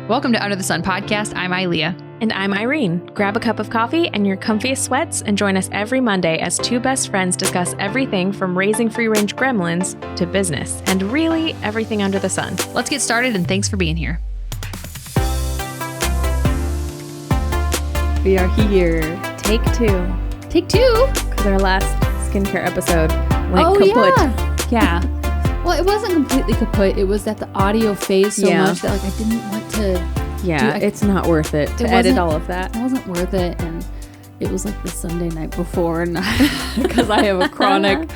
Welcome to Under the Sun Podcast. I'm Aileeah. And I'm Irene. Grab a cup of coffee and your comfiest sweats and join us every Monday as two best friends discuss everything from raising free-range gremlins to business and really everything under the sun. Let's get started, and thanks for being here. We are here. Take two. Because our last skincare episode went kaput. Yeah. Well, it wasn't completely kaput. It was that the audio phased so much that I didn't want to. Yeah, it's not worth it to edit all of that. It wasn't worth it, and it was like the Sunday night before, and because I have a chronic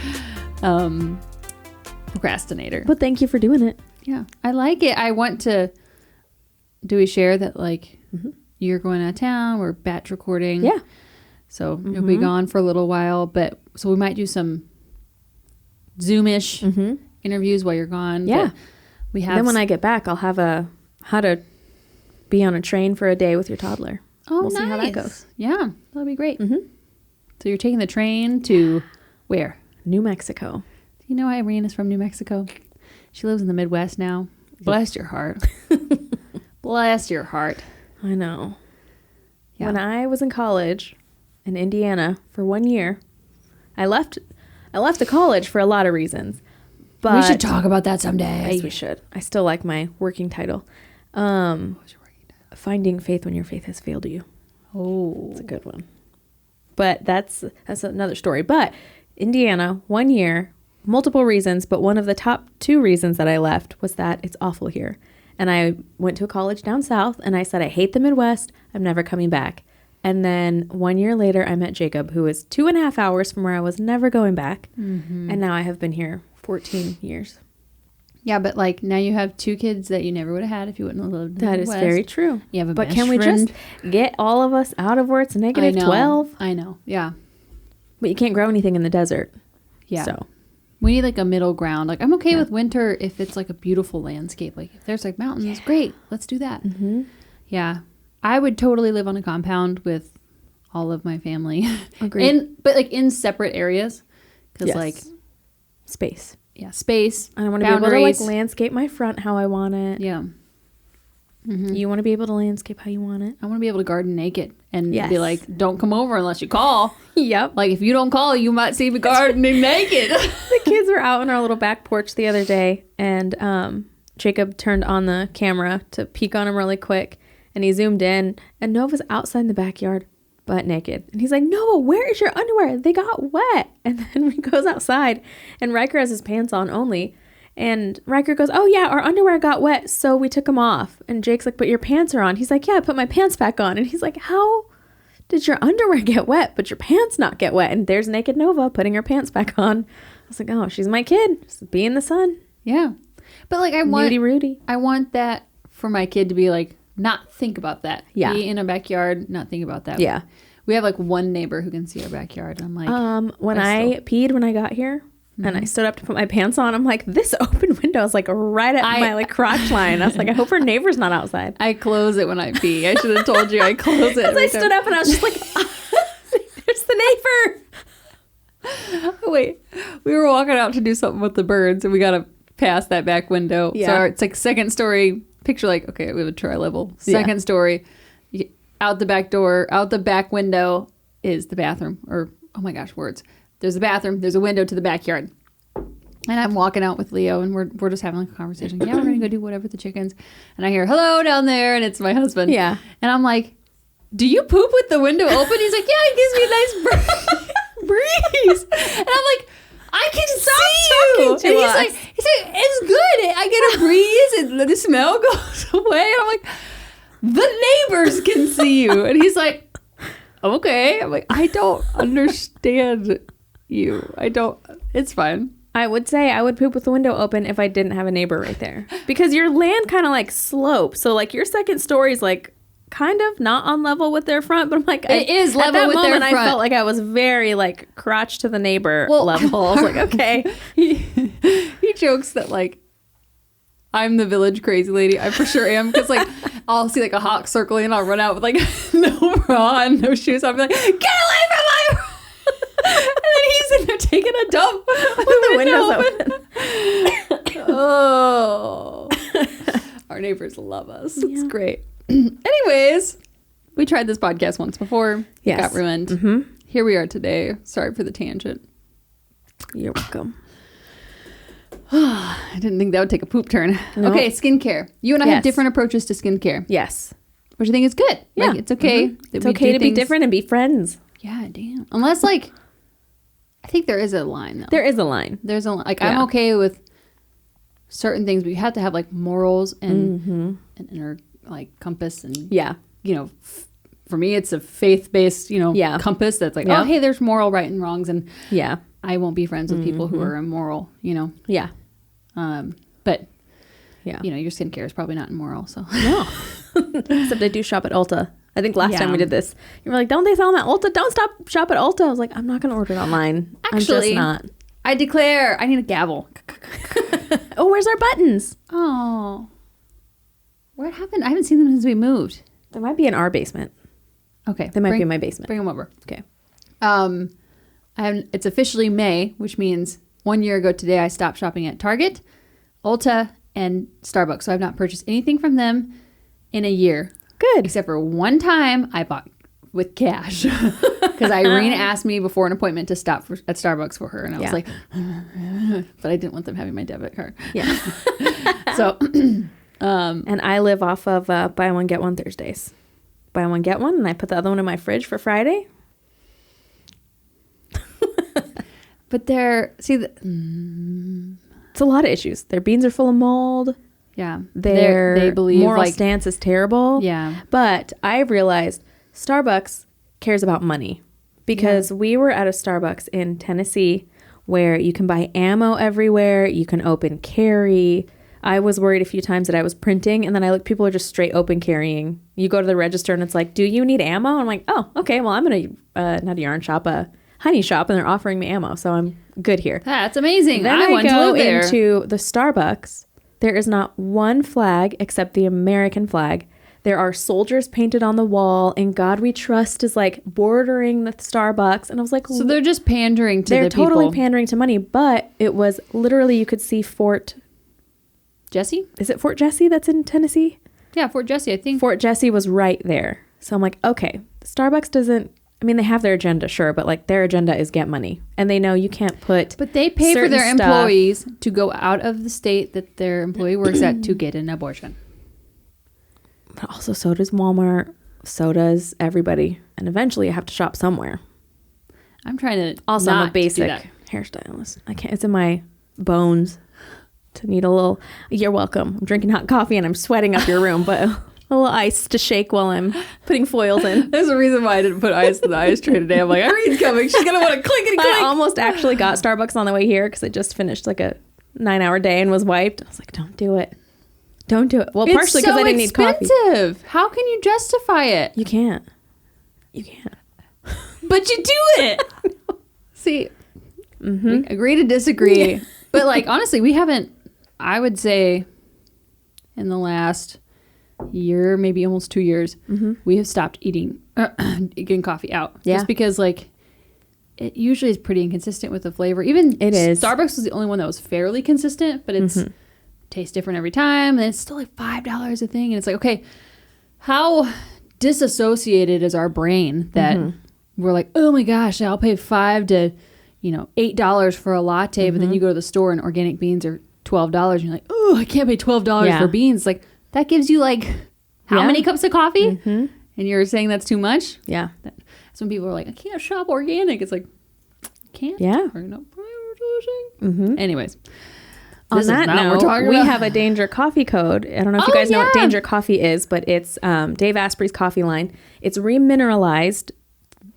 procrastinator. But thank you for doing it. Yeah, I like it. I want to. Do we share that? You're going out of town. We're batch recording. Yeah. So you'll be gone for a little while, but so we might do some Zoom-ish interviews while you're gone. Yeah. But we have. Then when I get back, I'll have how to be on a train for a day with your toddler. Oh, we'll nice. see how that goes. Yeah, that'll be great. So you're taking the train to where? New Mexico. Do you know Irene is from New Mexico? She lives in the Midwest now. Bless your heart. Bless your heart. I know. Yeah. When I was in college in Indiana for 1 year, I left the college for a lot of reasons. But we should talk about that someday. Yes, we should. I still like my working title. What's your working title? Finding faith when your faith has failed you. Oh, it's a good one. But that's another story. But Indiana, 1 year, multiple reasons, but one of the top 2 reasons that I left was that it's awful here. And I went to a college down south, and I said, I hate the Midwest. I'm never coming back. And then 1 year later, I met Jacob, who is 2.5 hours from where I was never going back. And now I have been here 14 years. Yeah, but now you have 2 kids that you never would have had if you wouldn't have lived in the Midwest. That is very true. You have a But best can we friend. just get all of us out of where it's negative 12? I know. Yeah. But you can't grow anything in the desert. Yeah. So we need a middle ground. I'm okay with winter if it's a beautiful landscape. If there's mountains, great. Let's do that. Yeah. I would totally live on a compound with all of my family. Agreed. But in separate areas. Because space. Yeah, space. I want to be able to landscape my front how I want it. Yeah. You want to be able to landscape how you want it. I want to be able to garden naked and be don't come over unless you call. Yep. If you don't call, you might see me gardening naked. The kids were out on our little back porch the other day, and Jacob turned on the camera to peek on him really quick, and he zoomed in, and Nova's outside in the backyard, butt naked. And he's like, Noah, where is your underwear? They got wet. And then he goes outside, and Riker has his pants on only. And Riker goes, oh, yeah, our underwear got wet, so we took them off. And Jake's like, but your pants are on. He's like, yeah, I put my pants back on. And he's like, how did your underwear get wet, but your pants not get wet? And there's naked Nova putting her pants back on. I was like, oh, she's my kid. Just be in the sun. Yeah. But I want... Nudie Rudy. I want that for my kid to be not think about that. Yeah. Be in a backyard, not think about that. Yeah. We have one neighbor who can see our backyard. I'm like... when I peed when I got here, and I stood up to put my pants on, I'm like, this open window is right at my crotch line. I was like, I hope her neighbor's not outside. I close it when I pee. I should have told you I close it. Because I stood up and I was just like, there's the neighbor. Wait, we were walking out to do something with the birds, and we got to pass that back window. Yeah. So it's second story picture. Okay, we have a tri-level. Second story, out the back door, out the back window is the bathroom. Or oh my gosh, words. There's a bathroom. There's a window to the backyard. And I'm walking out with Leo, and we're just having a conversation. Yeah, we're gonna go do whatever with the chickens. And I hear hello down there, and it's my husband. Yeah. And I'm like, do you poop with the window open? He's like, yeah, it gives me a nice breeze. And I'm like, I can see you. And he's like, it's good. I get a breeze, and the smell goes away. And I'm like, the neighbors can see you. And he's like, okay. I'm like, I don't understand you. It's fine. I would say I would poop with the window open if I didn't have a neighbor right there. Because your land kind of slopes. So your second story is kind of not on level with their front. But I'm like, it is level with their front. I felt like I was very crotch to the neighbor level. I was like, okay. He jokes that I'm the village crazy lady. I for sure am. Because I'll see a hawk circling, and I'll run out with no bra and no shoes. I'll be like, get away from my... And then he's in there taking a dump with the windows open. Oh. Our neighbors love us. It's great. Anyways, we tried this podcast once before. Yes. It got ruined. Mm-hmm. Here we are today. Sorry for the tangent. You're welcome. I didn't think that would take a poop turn. No. Okay, skincare. You and I have different approaches to skincare. Yes. Which I think is good. Yeah. Like, it's okay. Mm-hmm. It's okay to be different and be friends. Yeah, damn. Unless, like, I think there is a line, though. There is a line. There's a line. Like, I'm okay with certain things, but you have to have, like, morals and an inner, like, compass. And, you know, for me, it's a faith-based, you know, compass that's like, oh, hey, there's moral right and wrongs. And I won't be friends with people who are immoral, you know. Yeah. But, you know, your skincare is probably not immoral, so. No. Except I do shop at Ulta. I think last time we did this, you were like, don't they sell them at Ulta? Don't shop at Ulta. I was like, I'm not going to order it online. Actually, I'm just not. I declare, I need a gavel. Oh, where's our buttons? Oh. What happened? I haven't seen them since we moved. They might be in our basement. Okay. They might be in my basement. Bring them over. Okay. It's officially May, which means 1 year ago today, I stopped shopping at Target, Ulta, and Starbucks. So I've not purchased anything from them in a year. Good. Except for one time I bought with cash. Because Irene asked me before an appointment to stop at Starbucks for her. And I was like, but I didn't want them having my debit card. Yeah. So. And I live off of buy one, get one Thursdays. Buy one, get one. And I put the other one in my fridge for Friday. But it's a lot of issues. Their beans are full of mold. Yeah. They believe moral like, stance is terrible. Yeah. But I realized Starbucks cares about money because we were at a Starbucks in Tennessee where you can buy ammo everywhere. You can open carry. I was worried a few times that I was printing, and then people are just straight open carrying. You go to the register and it's like, do you need ammo? I'm like, oh, okay. Well, I'm going to not a yarn shop, a honey shop, and they're offering me ammo. So I'm good here. That's amazing. Then I go into the Starbucks. There is not one flag except the American flag. There are soldiers painted on the wall, and God We Trust is like bordering the Starbucks. And I was like, so they're just pandering to the people. They're totally pandering to money, but it was literally, you could see Fort Jesse? Is it Fort Jesse that's in Tennessee? Yeah, Fort Jesse, I think. Fort Jesse was right there. So I'm like, okay, Starbucks doesn't, I mean, they have their agenda, sure, but like their agenda is get money. And they know you can't put. But they pay for their employees to go out of the state that their employee works at to get an abortion. But also, so does Walmart, so does everybody. And eventually I have to shop somewhere. I'm trying to. Also, I'm a basic hairstylist. I can't, it's in my bones to need a little. You're welcome. I'm drinking hot coffee and I'm sweating up your room, but a little ice to shake while I'm putting foils in. There's a reason why I didn't put ice in the ice tray today. I'm like, Irene's coming. She's going to want to clickety click. I almost actually got Starbucks on the way here because I just finished like a 9-hour day and was wiped. I was like, don't do it. Don't do it. Well, it's partially because I didn't need coffee. Expensive. How can you justify it? You can't. You can't. But you do it. See, we agree to disagree. But like, honestly, we haven't, I would say in the last year, maybe almost 2 years, we have stopped getting coffee out. Yeah. Just because like, it usually is pretty inconsistent with the flavor. Even it is. Starbucks was the only one that was fairly consistent, but it's tastes different every time. And it's still like $5 a thing. And it's like, okay, how disassociated is our brain that we're like, oh my gosh, I'll pay $5 to, $8 for a latte. But then you go to the store and organic beans are $12. And you're like, oh, I can't pay $12 for beans. Like that gives you like how many cups of coffee? And you're saying that's too much? Yeah. That's when people are like, I can't shop organic. It's like, can't? Yeah. We're not prioritizing. Anyways. On that note, we have a Danger Coffee code. I don't know if you guys know what Danger Coffee is, but it's Dave Asprey's coffee line. It's remineralized,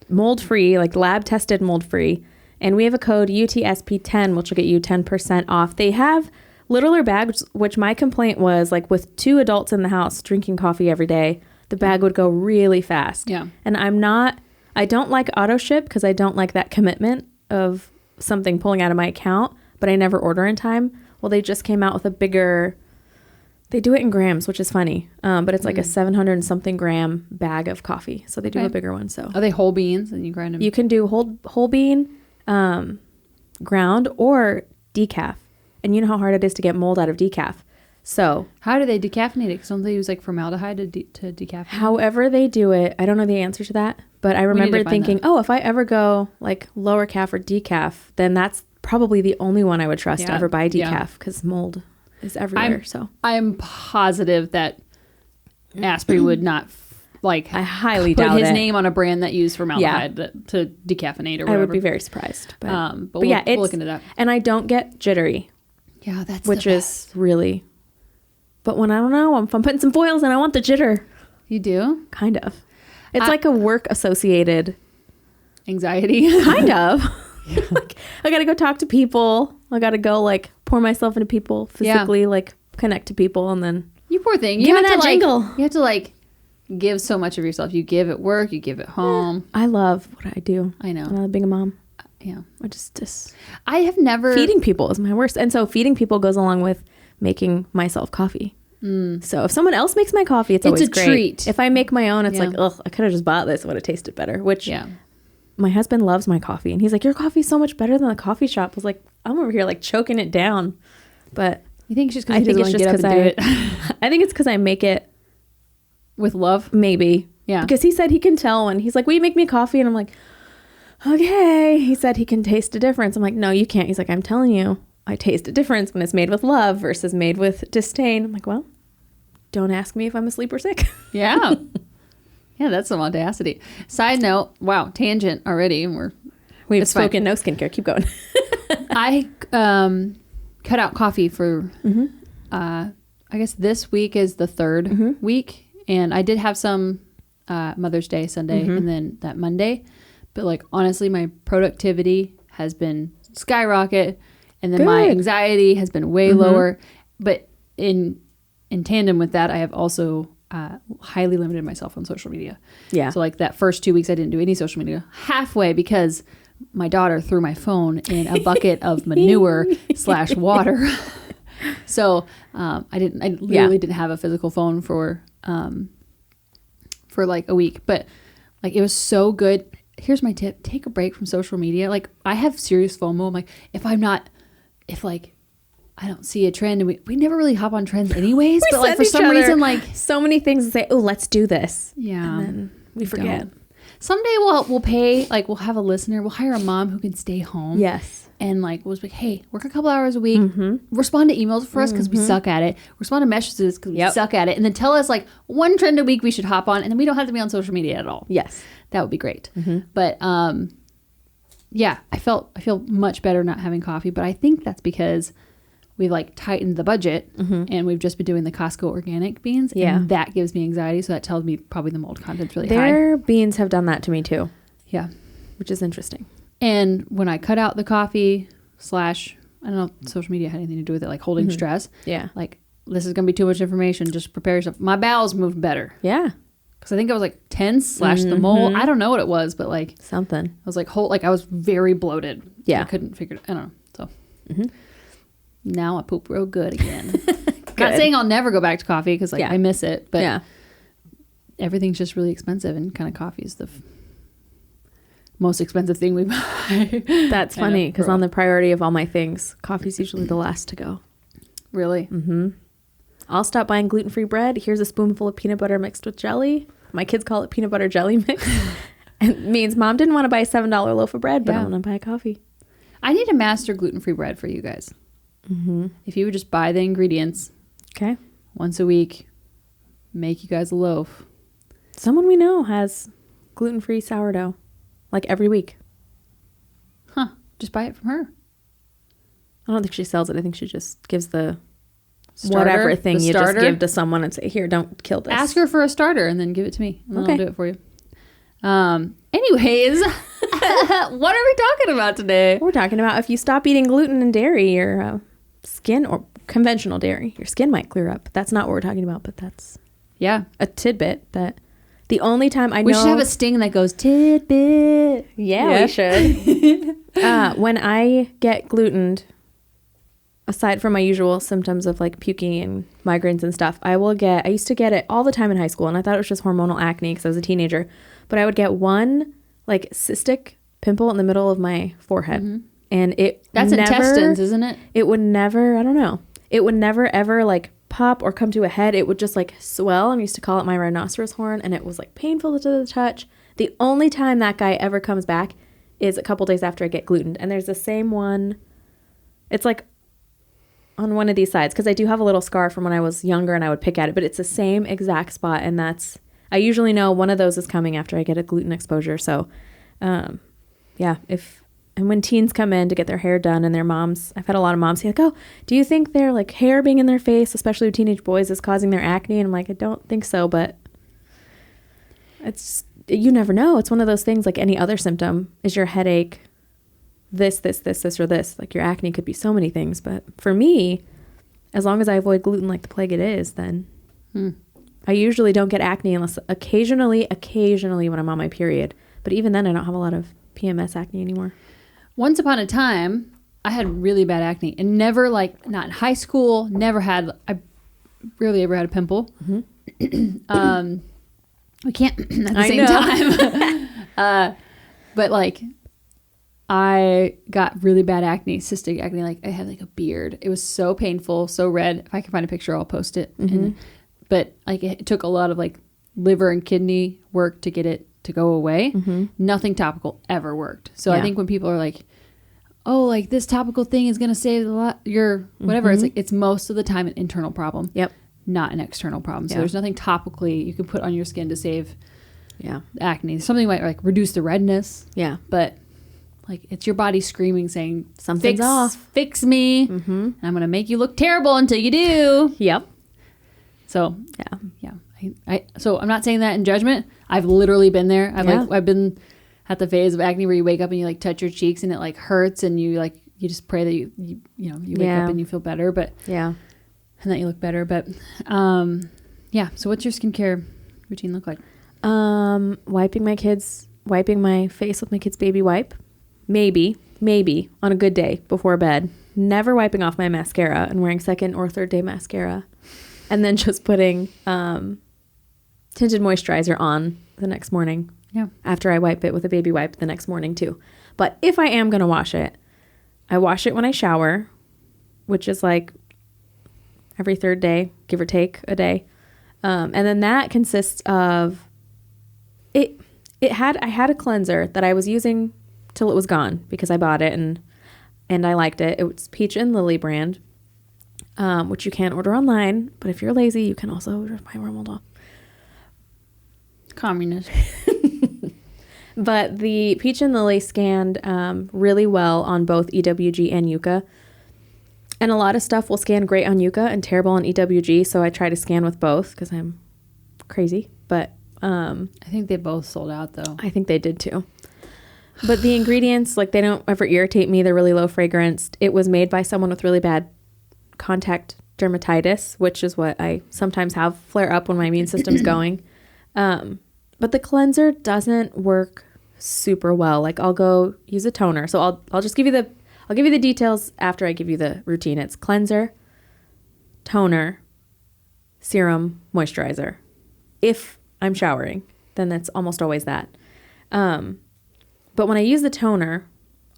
mold-free, like lab-tested mold-free. And we have a code UTSP10, which will get you 10% off. They have littler bags, which my complaint was like with 2 adults in the house drinking coffee every day, the bag would go really fast. Yeah. And I don't like auto ship because I don't like that commitment of something pulling out of my account, but I never order in time. Well, they just came out with a bigger, they do it in grams, which is funny. But it's like a 700 and something gram bag of coffee. So they do a bigger one. So are they whole beans and you grind them? You can do whole bean, ground or decaf. And you know how hard it is to get mold out of decaf. So how do they decaffeinate it? Because don't they use like formaldehyde to decaffeinate? however they do it, I don't know the answer to that, but I remember thinking, oh, if I ever go like lower calf or decaf, then that's probably the only one I would trust to ever buy decaf because mold is everywhere. I'm positive that Asprey would not I highly put doubt his it. name on a brand that used formaldehyde to decaffeinate or whatever. I would be very surprised. But we'll look into that. And I don't get jittery. Yeah, that's which is really. But when I don't know, if I'm putting some foils and I want the jitter. You do? Kind of. It's like a work associated anxiety. Kind of. Like I got to go talk to people. I got to go like pour myself into people physically, like connect to people, and then you poor thing. You give me that jingle. You have to like give so much of yourself. You give at work. You give at home. I love what I do. I know. I love being a mom. Yeah. I just I have never feeding people is my worst, and so feeding people goes along with making myself coffee. So if someone else makes my coffee, it's always a great. Treat. If I make my own, it's like, ugh, I could have just bought this. It would have tasted better. Which my husband loves my coffee, and he's like, your coffee's so much better than the coffee shop. I was like, I'm over here like choking it down. But you think it's just because he doesn't want to get up and do it? I think it's because I make it with love. Maybe. Yeah. Because he said he can tell when he's like, will you make me coffee? And I'm like, okay. He said he can taste a difference. I'm like, no, you can't. He's like, I'm telling you, I taste a difference when it's made with love versus made with disdain. I'm like, well, don't ask me if I'm asleep or sick. Yeah. Yeah, that's some audacity. Side note, wow, tangent already. We've spoken no skincare. Keep going. I cut out coffee for, I guess this week is the third week. And I did have some Mother's Day Sunday and then that Monday. But like, honestly, my productivity has been skyrocket. And then my anxiety has been way lower. But in tandem with that, I have also highly limited myself on social media. Yeah. So like that first 2 weeks, I didn't do any social media. Halfway because my daughter threw my phone in a bucket of manure / water. So I literally didn't have a physical phone for like a week. But like it was so good. Here's my tip: take a break from social media. Like I have serious FOMO. I'm like, if I don't see a trend, and we never really hop on trends anyways. But like for some reason, like so many things to say, oh, let's do this. Yeah, and then we forget. Don't. Someday we'll pay, like we'll have a listener. We'll hire a mom who can stay home. Yes, and like we'll be like, hey, work a couple hours a week. Respond to emails for us because we suck at it. Respond to messages because we suck at it, and then tell us like one trend a week we should hop on, and then we don't have to be on social media at all. Yes, that would be great. But yeah, I feel much better not having coffee, but I think that's because we've like tightened the budget and we've just been doing the Costco organic beans. Yeah. And that gives me anxiety. So that tells me probably the mold content's really high. Their beans have done that to me too. Yeah. Which is interesting. And when I cut out the coffee / I don't know if social media had anything to do with it, like holding stress. Yeah. Like this is going to be too much information. Just prepare yourself. My bowels moved better. Yeah. Because I think I was like tense / the mole. I don't know what it was, but like something. I was like I was very bloated. Yeah. I couldn't figure it. I don't know. So now I poop real good again. Not saying I'll never go back to coffee because like I miss it, but everything's just really expensive, and kind of coffee is the most expensive thing we buy. That's funny because on the priority of all my things, coffee's usually the last to go. Really? I'll stop buying gluten-free bread. Here's a spoonful of peanut butter mixed with jelly. My kids call it peanut butter jelly mix. And it means mom didn't want to buy a $7 loaf of bread, but I want to buy a coffee. I need to master gluten-free bread for you guys. If you would just buy the ingredients once a week, make you guys a loaf. Someone we know has gluten-free sourdough like every week. Huh. Just buy it from her. I don't think she sells it. I think she just gives the whatever thing you just give to someone and say, here, don't kill this. Ask her for a starter and then give it to me. And I'll do it for you. Anyways, what are we talking about today? We're talking about if you stop eating gluten and dairy, your skin, or conventional dairy, your skin might clear up. That's not what we're talking about, but that's a tidbit that the only time I know. We should have a sting that goes tidbit. Yeah, we should. When I get glutened, aside from my usual symptoms of like puking and migraines and stuff, I used to get it all the time in high school, and I thought it was just hormonal acne because I was a teenager, but I would get one like cystic pimple in the middle of my forehead. And that's intestines, isn't it? It would never, I don't know. It would never ever like pop or come to a head, it would just like swell. I used to call it my rhinoceros horn, and it was like painful to the touch. The only time that guy ever comes back is a couple days after I get glutened. And there's the same one. It's like on one of these sides, because I do have a little scar from when I was younger and I would pick at it, but it's the same exact spot. And I usually know one of those is coming after I get a gluten exposure. So, yeah, and when teens come in to get their hair done and their moms, I've had a lot of moms say like, oh, do you think their like hair being in their face, especially with teenage boys, is causing their acne? And I'm like, I don't think so, but you never know. It's one of those things like any other symptom. Is your headache this, or this? Like your acne could be so many things. But for me, as long as I avoid gluten like the plague it is, then I usually don't get acne unless occasionally when I'm on my period. But even then, I don't have a lot of PMS acne anymore. Once upon a time, I had really bad acne and never not in high school, I rarely ever had a pimple. Mm-hmm. We can't at the same time. But like I got really bad acne, cystic acne. Like I had like a beard. It was so painful, so red. If I can find a picture, I'll post it. Mm-hmm. But like it took a lot of like liver and kidney work to get it to go away. Mm-hmm. Nothing topical ever worked. So I think when people are like, oh, like this topical thing is going to save your whatever, it's like, it's most of the time an internal problem. Yep. Not an external problem. So there's nothing topically you can put on your skin to save acne. Something might like reduce the redness. Yeah. But like it's your body screaming saying, something's off. Fix me. Mm-hmm. And I'm going to make you look terrible until you do. Yep. So yeah. So I'm not saying that in judgment. I've literally been there. I've been at the phase of acne where you wake up and you like touch your cheeks and it like hurts and you just pray that you wake up and you feel better, but and that you look better. But so what's your skincare routine look like? Wiping my face with my kid's baby wipe. Maybe on a good day before bed. Never wiping off my mascara and wearing second or third day mascara. And then just putting tinted moisturizer on the next morning. Yeah. After I wipe it with a baby wipe the next morning too. But if I am going to wash it, I wash it when I shower, which is like every third day, give or take a day. And then that consists of I had a cleanser that I was using till it was gone because I bought it and I liked it. It was Peach and Lily brand, which you can order online. But if you're lazy, you can also order by Wormald. Communist. But the Peach and Lily scanned really well on both EWG and Yucca. And a lot of stuff will scan great on Yucca and terrible on EWG. So I try to scan with both because I'm crazy. But I think they both sold out though. I think they did too. But the ingredients, like they don't ever irritate me. They're really low fragrance. It was made by someone with really bad contact dermatitis, which is what I sometimes have flare up when my immune system's going. But the cleanser doesn't work super well. Like I'll go use a toner. So I'll just give you the details after I give you the routine. It's cleanser, toner, serum, moisturizer. If I'm showering, then that's almost always that. But when I use the toner,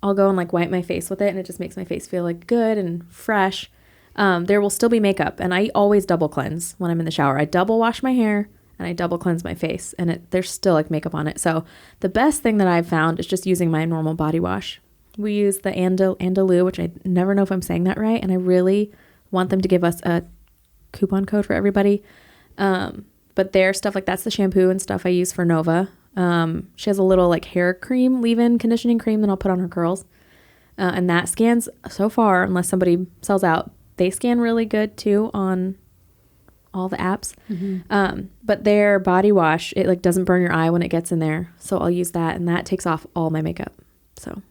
I'll go and like wipe my face with it, and it just makes my face feel like good and fresh. There will still be makeup, and I always double cleanse when I'm in the shower. I double wash my hair and I double cleanse my face, and there's still like makeup on it. So the best thing that I've found is just using my normal body wash. We use the Andalou, which I never know if I'm saying that right, and I really want them to give us a coupon code for everybody. But their stuff, like that's the shampoo and stuff I use for Nova. She has a little like hair cream, leave-in conditioning cream that I'll put on her curls. And that scans so far, unless somebody sells out, they scan really good too on all the apps. Mm-hmm. But their body wash, it like doesn't burn your eye when it gets in there. So I'll use that, and that takes off all my makeup. So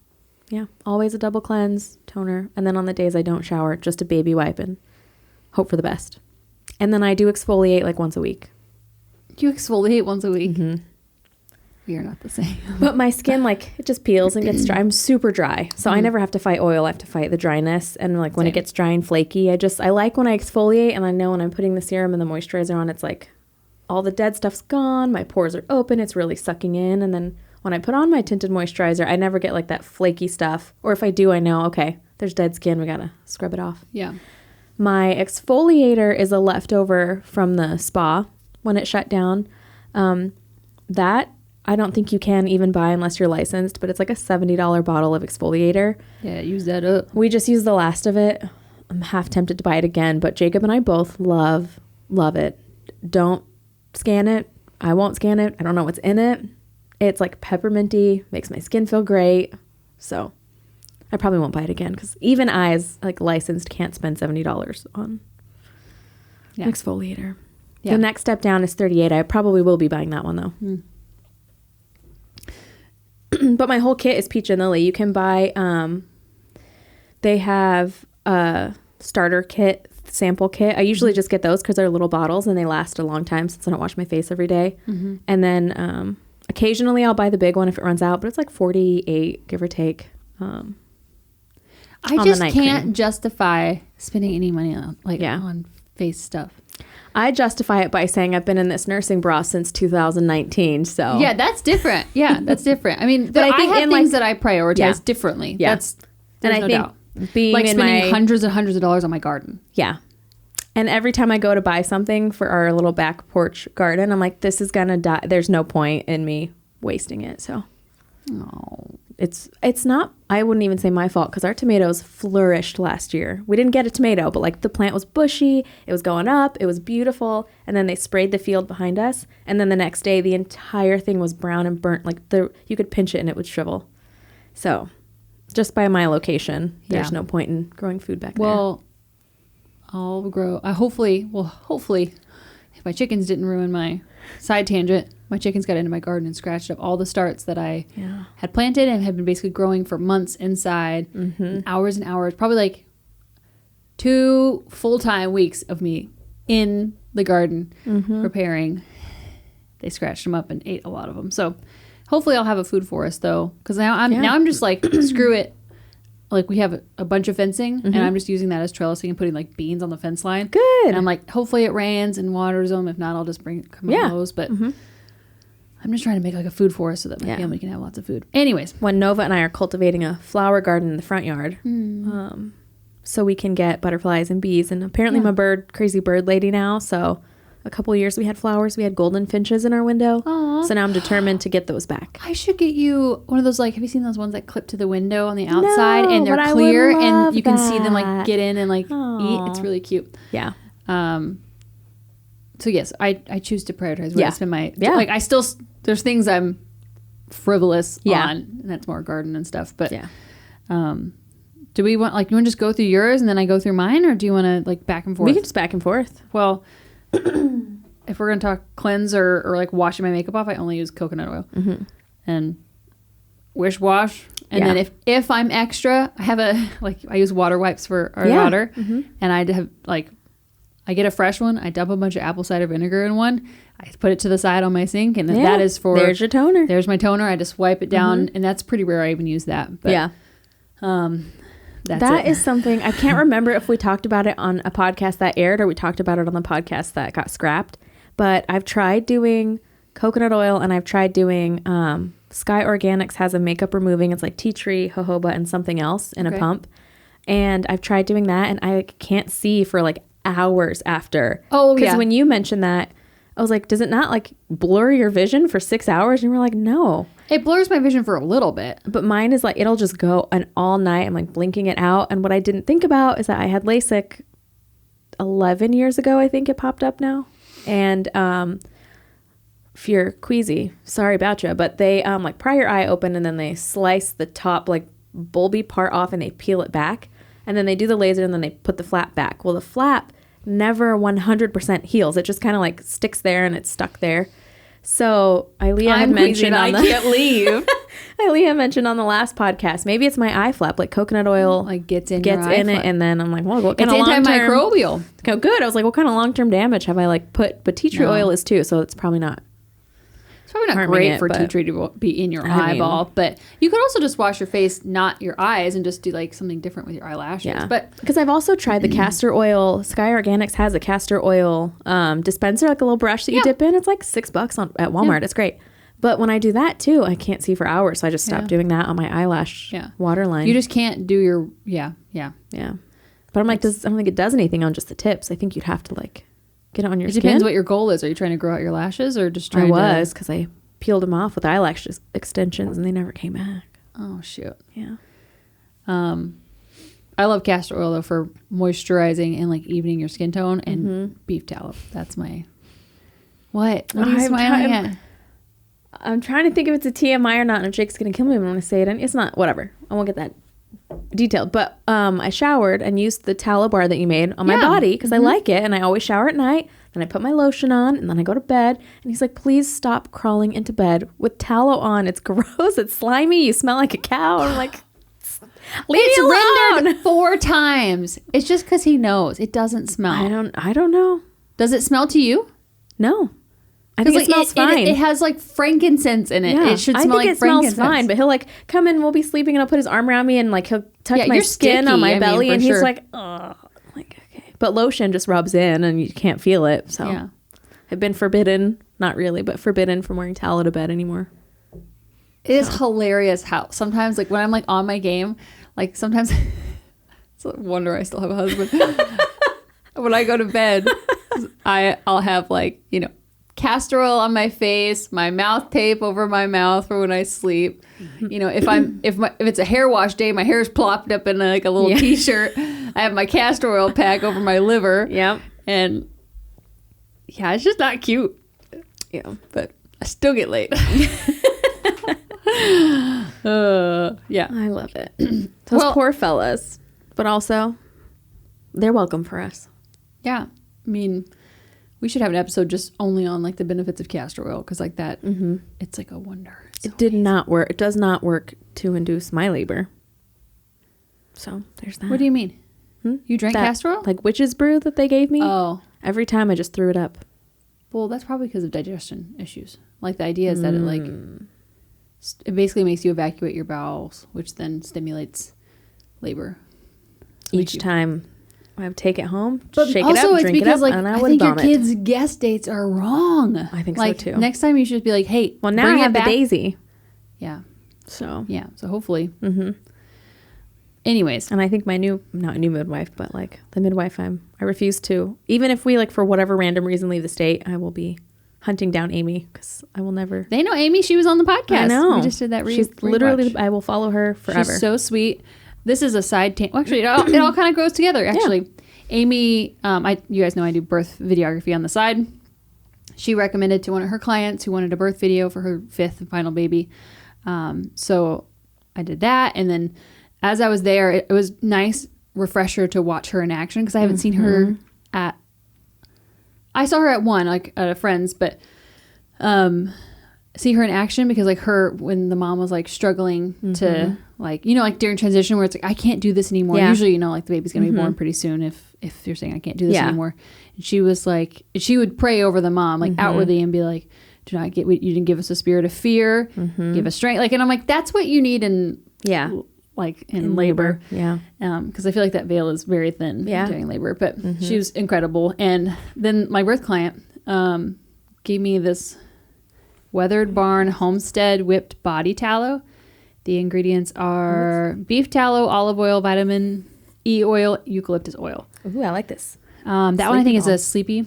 yeah, always a double cleanse, toner. And then on the days I don't shower, just a baby wipe and hope for the best. And then I do exfoliate like once a week. You exfoliate once a week? Mm-hmm. We are not the same. But my skin, like, it just peels and gets dry. I'm super dry. So I never have to fight oil. I have to fight the dryness. And like when it gets dry and flaky, I like when I exfoliate, and I know when I'm putting the serum and the moisturizer on, it's like all the dead stuff's gone. My pores are open. It's really sucking in. And then when I put on my tinted moisturizer, I never get like that flaky stuff. Or if I do, I know, okay, there's dead skin. We got to scrub it off. Yeah. My exfoliator is a leftover from the spa when it shut down. That I don't think you can even buy unless you're licensed, but it's like a $70 bottle of exfoliator. Yeah, use that up. We just used the last of it. I'm half tempted to buy it again, but Jacob and I both love it. Don't scan it. I won't scan it. I don't know what's in it. It's like pepperminty, makes my skin feel great. So I probably won't buy it again because even I, as like licensed, can't spend $70 on an exfoliator. Yeah. The next step down is $38. I probably will be buying that one though. But my whole kit is peach and lily. You can buy, they have a starter kit, sample kit. I usually just get those because they're little bottles and they last a long time since I don't wash my face every day. And then occasionally I'll buy the big one if it runs out, but it's like $48, give or take. I just can't justify spending any money on on face stuff. I justify it by saying I've been in this nursing bra since 2019. So yeah, that's different. Yeah, that's different. I mean, but I have things that I prioritize differently. Yeah. There's no doubt. Being like spending hundreds and hundreds of dollars on my garden. Yeah. And every time I go to buy something for our little back porch garden, I'm like, this is going to die. There's no point in me wasting it. So it's not, I wouldn't even say my fault because our tomatoes flourished last year. We didn't get a tomato, but like the plant was bushy. It was going up. It was beautiful. And then they sprayed the field behind us. And then the next day, the entire thing was brown and burnt. Like you could pinch it and it would shrivel. So just by my location, there's no point in growing food back there. Well, I'll grow. Hopefully, if my chickens didn't ruin my side tangent, my chickens got into my garden and scratched up all the starts that I had planted and had been basically growing for months inside, hours and hours, probably like 2 full-time weeks of me in the garden preparing. They scratched them up and ate a lot of them. So hopefully I'll have a food forest though, because now I'm just like screw it. Like we have a bunch of fencing and I'm just using that as trellising and putting like beans on the fence line. Good. And I'm like, hopefully it rains and waters them. If not, I'll just come on those. But I'm just trying to make like a food forest so that my family can have lots of food. Anyways. When Nova and I are cultivating a flower garden in the front yard, so we can get butterflies and bees. And apparently I'm a crazy bird lady now. So a couple of years we had flowers. We had golden finches in our window. Aww. So now I'm determined to get those back. I should get you one of those, like, have you seen those ones that clip to the window on the outside and they're clear and you can see them like get in and like eat? It's really cute. Yeah. So yes, I choose to prioritize where I spend my, like I still, there's things I'm frivolous on and that's more garden and stuff. But do we want, like, you want to just go through yours and then I go through mine, or do you want to like back and forth? We can just back and forth. Well, if we're going to talk cleanse or like washing my makeup off, I only use coconut oil and wish wash. And then if I'm extra, I have I use water wipes for our daughter and I have I get a fresh one. I dump a bunch of apple cider vinegar in one. I put it to the side on my sink and that is for, there's your toner. There's my toner. I just wipe it down and that's pretty rare I even use that. But, that is something I can't remember if we talked about it on a podcast that aired or we talked about it on the podcast that got scrapped, but I've tried doing coconut oil and I've tried doing Sky Organics has a makeup removing. It's like tea tree, jojoba, and something else in a pump. And I've tried doing that and I can't see for like hours after. Because when you mentioned that, I was like, does it not like blur your vision for 6 hours? And you were like, no. It blurs my vision for a little bit. But mine is like, it'll just go and all night. I'm like blinking it out. And what I didn't think about is that I had LASIK 11 years ago. I think it popped up now. And if you're queasy, sorry about you. But they like pry your eye open and then they slice the top like bulby part off and they peel it back. And then they do the laser and then they put the flap back. Well, the flap never 100% heals. It just kind of like sticks there and it's stuck there. So Aileeah had mentioned I can't leave. Aileeah mentioned on the last podcast, maybe it's my eye flap, like coconut oil like gets in it, and then I'm like, well, what kind of antimicrobial. Good. I was like, what kind of long-term damage have I like put? But tea tree oil is too, so it's probably not. It's probably not great for tea tree to be in your eyeball, but you could also just wash your face, not your eyes, and just do like something different with your eyelashes. Yeah. But because I've also tried the castor oil. Sky Organics has a castor oil dispenser, like a little brush that you dip in. It's like $6 at Walmart. It's great. But when I do that too, I can't see for hours, so I just stopped doing that on my eyelash waterline. You just can't do your But But I'm like, I don't think it does anything on just the tips. I think you'd have to like get it on your skin. It depends what your goal is. Are you trying to grow out your lashes or just trying to? Because I peeled them off with eyelash extensions and they never came back. Oh, shoot. Yeah. I love castor oil though for moisturizing and like evening your skin tone, and beef tallow. That's my... What are you smiling at? I'm trying to think if it's a TMI or not, and Jake's going to kill me when I say it. And it's not, whatever. I won't get that detailed. But I showered and used the tallow bar that you made on my body because I like it. And I always shower at night. Then I put my lotion on and then I go to bed. And he's like, please stop crawling into bed with tallow on. It's gross. It's slimy. You smell like a cow. And I'm like, leave me alone. Rendered 4 times. It's just because he knows. It doesn't smell. I don't know. Does it smell to you? No. I think it smells fine. It has like frankincense in it. Yeah. It should smell like frankincense. I think it smells fine, but he'll like come in, we'll be sleeping, and I'll put his arm around me and like he'll touch my skin on my belly, and he's like, oh, I'm like, okay. But lotion just rubs in and you can't feel it. So yeah. I've been forbidden, not really, but forbidden from wearing tallow to bed anymore. It is hilarious how sometimes like when I'm like on my game, like sometimes it's a wonder I still have a husband. When I go to bed, I'll have like, you know, castor oil on my face, my mouth tape over my mouth for when I sleep. You know, if it's a hair wash day, my hair's plopped up in like a little t-shirt. I have my castor oil pack over my liver. Yeah. And yeah, it's just not cute. Yeah. But I still get laid. Yeah. I love it. Those poor fellas. But also, they're welcome for us. Yeah. I mean, we should have an episode just only on like the benefits of castor oil because like that, it's like a wonder. It did not work. It does not work to induce my labor. So there's that. What do you mean? You drank castor oil? Like witch's brew that they gave me? Oh. Every time I just threw it up. Well, that's probably because of digestion issues. Like the idea is that it like, it basically makes you evacuate your bowels, which then stimulates labor. So each time I would take it home, but shake also it up, it's drink because it up, like and I I would think vomit. your kids' guest dates are wrong. I think like, so too. Next time you should be like, hey, well now I have the Daisy. Yeah. So hopefully. Anyways, and I think my not new midwife, but like the midwife, I refuse to. Even if we like for whatever random reason leave the state, I will be hunting down Amy because I will never. They know Amy. She was on the podcast. I know. We just did that. She's literally. I will follow her forever. She's so sweet. This is a side tangent. Well, actually, it all kind of goes together. Actually, yeah. Amy, you guys know I do birth videography on the side. She recommended to one of her clients who wanted a birth video for her 5th and final baby. So I did that, and then as I was there, it was nice refresher to watch her in action because I haven't seen her at. I saw her at one, like at a friend's, but see her in action because like when the mom was like struggling to like, you know, like during transition where it's like, I can't do this anymore. Yeah. Usually, you know, like the baby's going to be born pretty soon if you're saying I can't do this anymore. And she was like, she would pray over the mom like outwardly and be like, do not get, you didn't give us a spirit of fear, give us strength. Like, and I'm like, that's what you need in like in labor. Yeah. Because I feel like that veil is very thin during labor. But she was incredible. And then my birth client gave me this Weathered Barn Homestead whipped body tallow. The ingredients are beef tallow, olive oil, vitamin E oil, eucalyptus oil. Ooh, I like this. That one I think is a sleepy.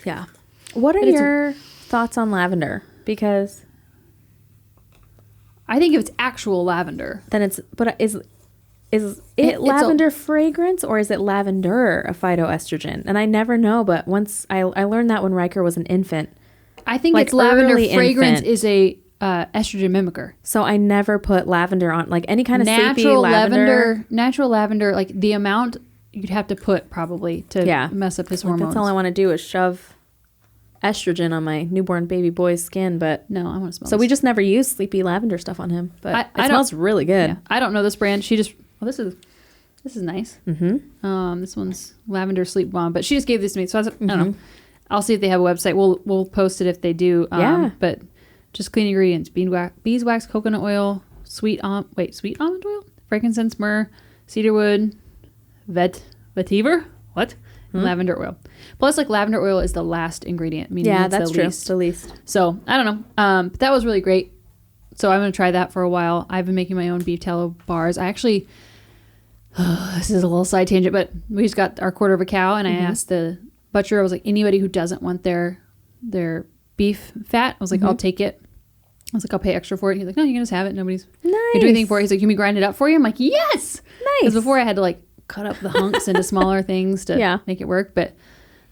Yeah. What are your thoughts on lavender? Because I think if it's actual lavender, then is it lavender fragrance or is it lavender a phytoestrogen? And I never know, but once I learned that when Riker was an infant. I think like it's lavender fragrance is a estrogen mimicker. So I never put lavender on like any kind of sleepy lavender. Natural lavender, like the amount you'd have to put probably to mess up his hormones. That's all I want to do is shove estrogen on my newborn baby boy's skin, but no, I want to smell. So we just never use sleepy lavender stuff on him, but it smells really good. Yeah, I don't know this brand. She just this is nice. This one's lavender sleep balm, but she just gave this to me, so I don't know. I'll see if they have a website. We'll post it if they do. But just clean ingredients: beeswax, coconut oil, sweet almond oil, frankincense, myrrh, cedarwood, vetiver, and lavender oil. Plus, like lavender oil is the last ingredient. Meaning it's that's true. The least. So I don't know. But that was really great. So I'm gonna try that for a while. I've been making my own beef tallow bars. I actually this is a little side tangent, but we just got our quarter of a cow, and I asked the butcher, I was like, anybody who doesn't want their beef fat, I was like, I'll take it. I was like, I'll pay extra for it. He's like, no, you can just have it. Nobody's gonna do anything for it. He's like, can we grind it up for you? I'm like, yes. Nice. Because before I had to like cut up the hunks into smaller things to make it work. But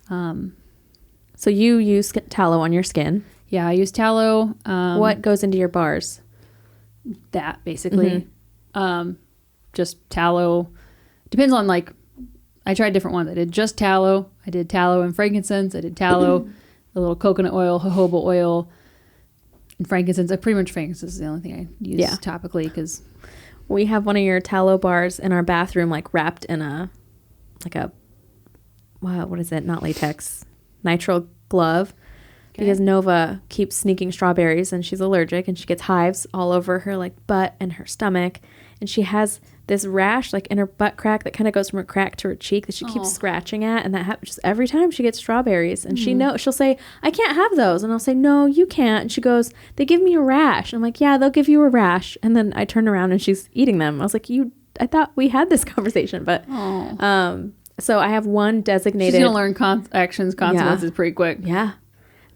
so you use tallow on your skin. Yeah, I use tallow. What goes into your bars? That basically. Just tallow. Depends on like, I tried different ones. I did just tallow. I did tallow and frankincense. I did tallow, a little coconut oil, jojoba oil, and frankincense. Pretty much frankincense is the only thing I use topically because we have one of your tallow bars in our bathroom, like wrapped in what is it? Not latex, nitrile glove. Okay. Because Nova keeps sneaking strawberries and she's allergic and she gets hives all over her like butt and her stomach. And she has this rash like in her butt crack that kind of goes from her crack to her cheek that she keeps scratching at. And that happens just every time she gets strawberries. And she'll say, I can't have those. And I'll say, no, you can't. And she goes, they give me a rash. I'm like, yeah, they'll give you a rash. And then I turn around and she's eating them. I was like, I thought we had this conversation. But so I have one designated. She's going to learn consequences pretty quick. Yeah.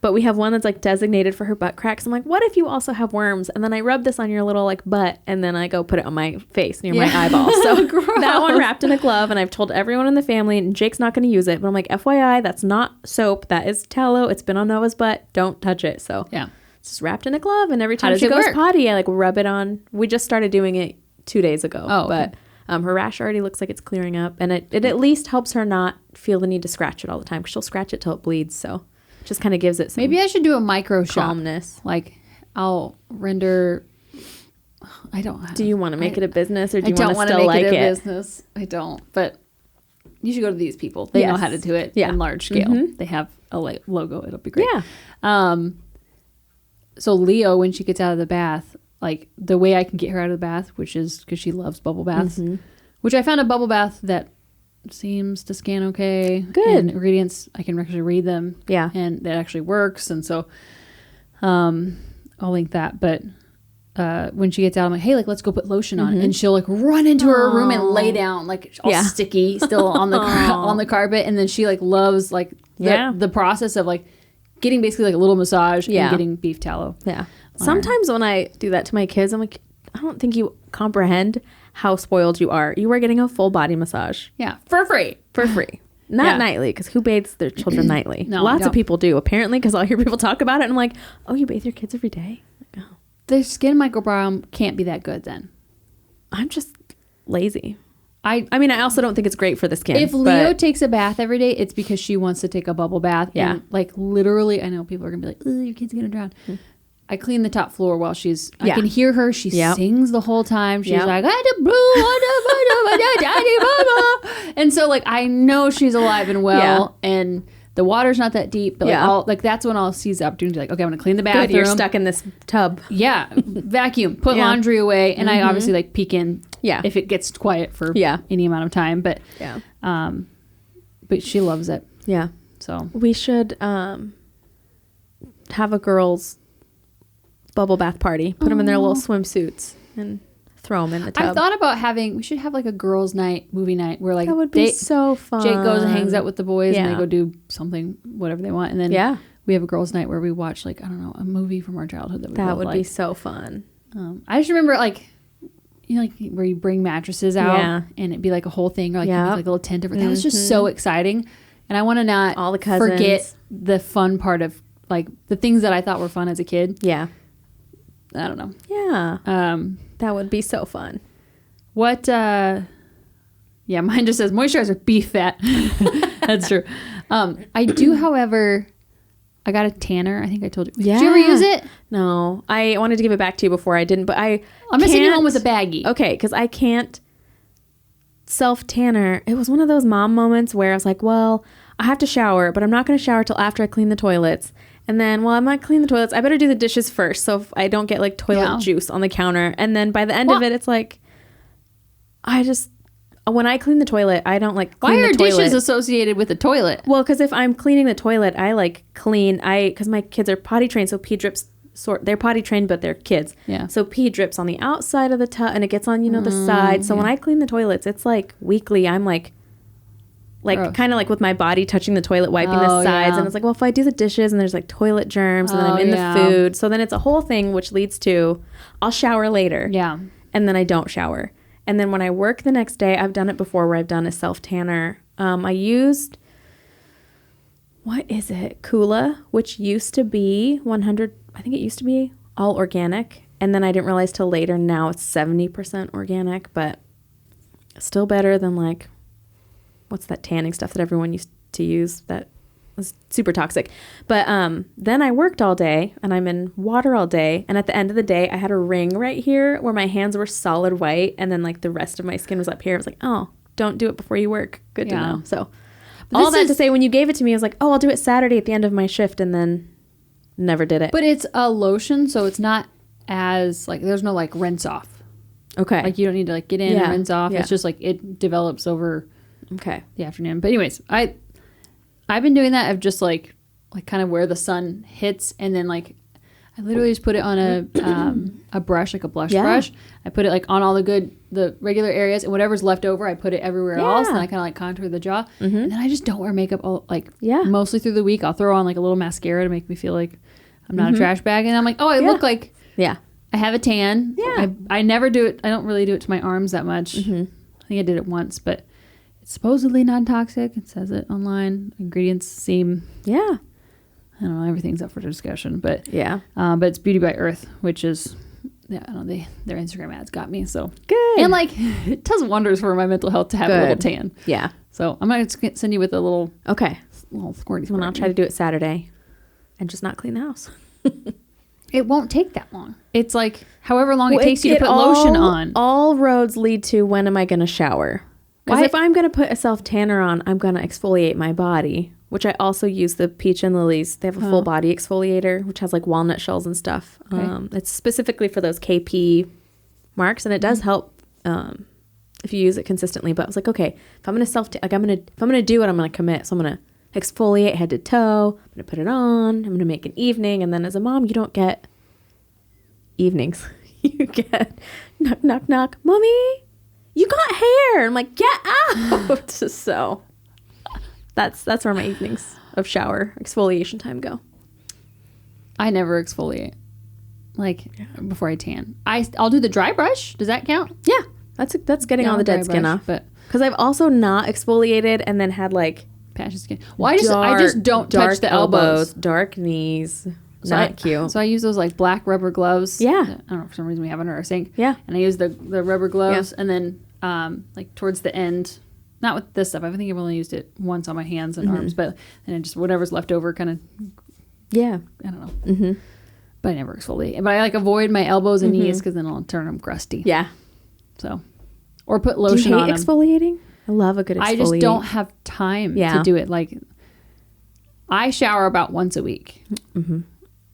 But we have one that's like designated for her butt cracks. I'm like, what if you also have worms? And then I rub this on your little like butt and then I go put it on my face near my eyeball. So that one wrapped in a glove, and I've told everyone in the family, and Jake's not going to use it. But I'm like, FYI, that's not soap. That is tallow. It's been on Nova's butt. Don't touch it. So it's just wrapped in a glove. And every time she goes potty, I like rub it on. We just started doing it 2 days ago. But her rash already looks like it's clearing up. And it at least helps her not feel the need to scratch it all the time. Because she'll scratch it till it bleeds. So just kind of gives it some maybe I should do a micro calmness. Like I'll render. I don't. Do you want to make it a business, or do you want to still like it? Business. I don't. But you should go to these people. They know how to do it in large scale. They have a logo. It'll be great. Yeah. So Leo, when she gets out of the bath, like the way I can get her out of the bath, which is because she loves bubble baths, which I found a bubble bath that seems to scan okay. Good. And ingredients, I can actually read them. Yeah. And that actually works. And so I'll link that. But when she gets out, I'm like, hey, like, let's go put lotion on. And she'll like run into her room and lay down like all sticky still on the on the carpet. And then she like loves like the process of like getting basically like a little massage and getting beef tallow. Yeah. Sometimes when I do that to my kids, I'm like, I don't think you comprehend how spoiled you are. You are getting a full body massage. Yeah. For free. Not nightly, because who bathes their children nightly? No, lots of people do, apparently, because I'll hear people talk about it. And I'm like, oh, you bathe your kids every day? Like, oh. The skin microbiome can't be that good then. I'm just lazy. I mean, I also don't think it's great for the skin. If Leo takes a bath every day, it's because she wants to take a bubble bath. Yeah. And like literally, I know people are going to be like, oh, your kid's going to drown. I clean the top floor while she's, I can hear her. She sings the whole time. She's like, and so like, I know she's alive and well, and the water's not that deep, but like, that's when I'll seize the opportunity. Like, okay, I'm going to clean the bathroom. Good, you're stuck in this tub. Yeah. Vacuum, put laundry away. And I obviously like peek in if it gets quiet for any amount of time, but she loves it. Yeah. So we should have a girls' bubble bath party. Put them in their little swimsuits and throw them in the tub. I thought about we should have like a girls' night, movie night, where like that would be so fun. Jake goes and hangs out with the boys and they go do something, whatever they want. And then we have a girls' night where we watch like, I don't know, a movie from our childhood that would be so fun. I just remember like, you know, like where you bring mattresses out and it'd be like a whole thing, or like, like a little tent over. That was just so exciting. And I want to not all the cousins forget the fun part of like the things that I thought were fun as a kid. Yeah. I don't know. Yeah. That would be so fun. What, mine just says moisturizer, beef fat. That's true. I do, however, I got a tanner. I think I told you. Yeah. Did you ever use it? No. I wanted to give it back to you before I didn't, but I'm going to send you home with a baggie. Okay, because I can't self-tanner. It was one of those mom moments where I was like, well, I have to shower, but I'm not going to shower till after I clean the toilets. And then, well, I'm not cleaning the toilets. I better do the dishes first, so if I don't get like toilet juice on the counter. And then by the end of it, it's like, when I clean the toilet, I don't like clean the toilet. Why are dishes associated with the toilet? Well, because if I'm cleaning the toilet, I like clean, because my kids are potty trained, so pee drips they're potty trained, but they're kids. Yeah. So pee drips on the outside of the tub and it gets on, the side. So when I clean the toilets, it's like weekly. I'm like kind of like with my body touching the toilet, wiping the sides. And it's like, well, if I do the dishes and there's like toilet germs and then I'm in the food. So then it's a whole thing, which leads to I'll shower later. Yeah. And then I don't shower. And then when I work the next day, I've done it before where I've done a self tanner. I used, what is it? Kula, which used to be 100, I think it used to be all organic. And then I didn't realize till later, now it's 70% organic, but still better than like, what's that tanning stuff that everyone used to use that was super toxic. But then I worked all day and I'm in water all day. And at the end of the day, I had a ring right here where my hands were solid white. And then like the rest of my skin was up here. I was like, oh, don't do it before you work. Good to know. So all that to say, when you gave it to me, I was like, oh, I'll do it Saturday at the end of my shift, and then never did it. But it's a lotion, so it's not as like there's no like rinse off. Okay. Like you don't need to like get in and rinse off. Yeah. It's just like it develops over the afternoon. But anyways, I've been doing that of just like kind of where the sun hits, and then like I literally just put it on a brush, like a blush brush. I put it like on all the regular areas, and whatever's left over, I put it everywhere else, and I kind of like contour the jaw. And then I just don't wear makeup mostly through the week. I'll throw on like a little mascara to make me feel like I'm not a trash bag, and I'm like, oh, I look like I have a tan. Yeah. I never do it. I don't really do it to my arms that much. I think I did it once, but it's supposedly non-toxic. It says it online. Ingredients seem I don't know, everything's up for discussion, but but it's Beauty by Earth, which is I don't know, their Instagram ads got me, so good. And like it does wonders for my mental health to have a little tan. Yeah. So I'm gonna send you with a little squirty. Well, I'll try to do it Saturday, and just not clean the house. It won't take that long. It's like however long it takes you to put lotion on. All roads lead to when am I gonna shower? Because if I'm gonna put a self tanner on, I'm gonna exfoliate my body. Which I also use the Peach and Lily's. They have a full body exfoliator, which has like walnut shells and stuff. Okay. It's specifically for those KP marks, and it does help if you use it consistently. But I was like, okay, if I'm gonna if I'm gonna do it, I'm gonna commit. So I'm gonna exfoliate head to toe. I'm gonna put it on. I'm gonna make an evening, and then as a mom, you don't get evenings. You get knock knock knock, mommy, you got hair. I'm like, get out. So. That's where my evenings of shower exfoliation time go. I never exfoliate, before I tan. I'll do the dry brush. Does that count? Yeah, that's getting all the dead skin off. But because I've also not exfoliated and then had like patchy skin. Well, I just don't touch the elbows, dark knees. Not cute. So I use those like black rubber gloves. Yeah. I don't know, for some reason we have under our sink. Yeah. And I use the rubber gloves, and then like towards the end. Not with this stuff. I think I've only used it once on my hands and arms, but then just whatever's left over kind of. Yeah. I don't know. But I never exfoliate. But I avoid my elbows and knees because then I'll turn them crusty. Yeah. So, or put lotion on them. Do you hate exfoliating? I love a good exfoliate. I just don't have time to do it. I shower about once a week.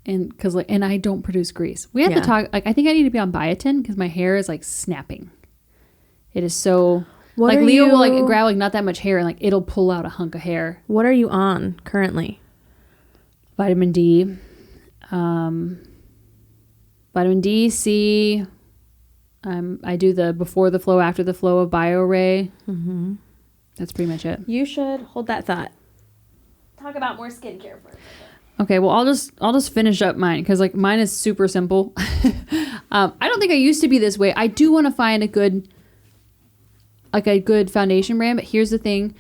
And I don't produce grease. We have to talk. I think I need to be on biotin because my hair is snapping. It is so. Leo will grab not that much hair and it'll pull out a hunk of hair. What are you on currently? Vitamin D. Vitamin D, C. I do the before the flow, after the flow of Bioray. That's pretty much it. You should hold that thought. Talk about more skincare for a second. Okay, well I'll just finish up mine because mine is super simple. I don't think I used to be this way. I do want to find a good foundation brand, but here's the thing.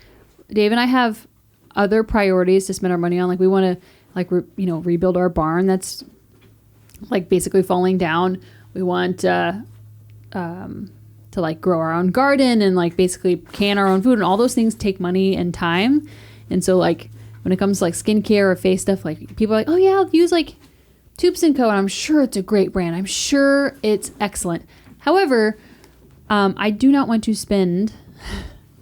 Dave and I have other priorities to spend our money on. We want to rebuild our barn that's basically falling down. We want to grow our own garden and basically can our own food, and all those things take money and time. And so when it comes to skincare or face stuff, people are like, oh yeah, I'll use Tubes & Co. and I'm sure it's a great brand. I'm sure it's excellent. However, I do not want to spend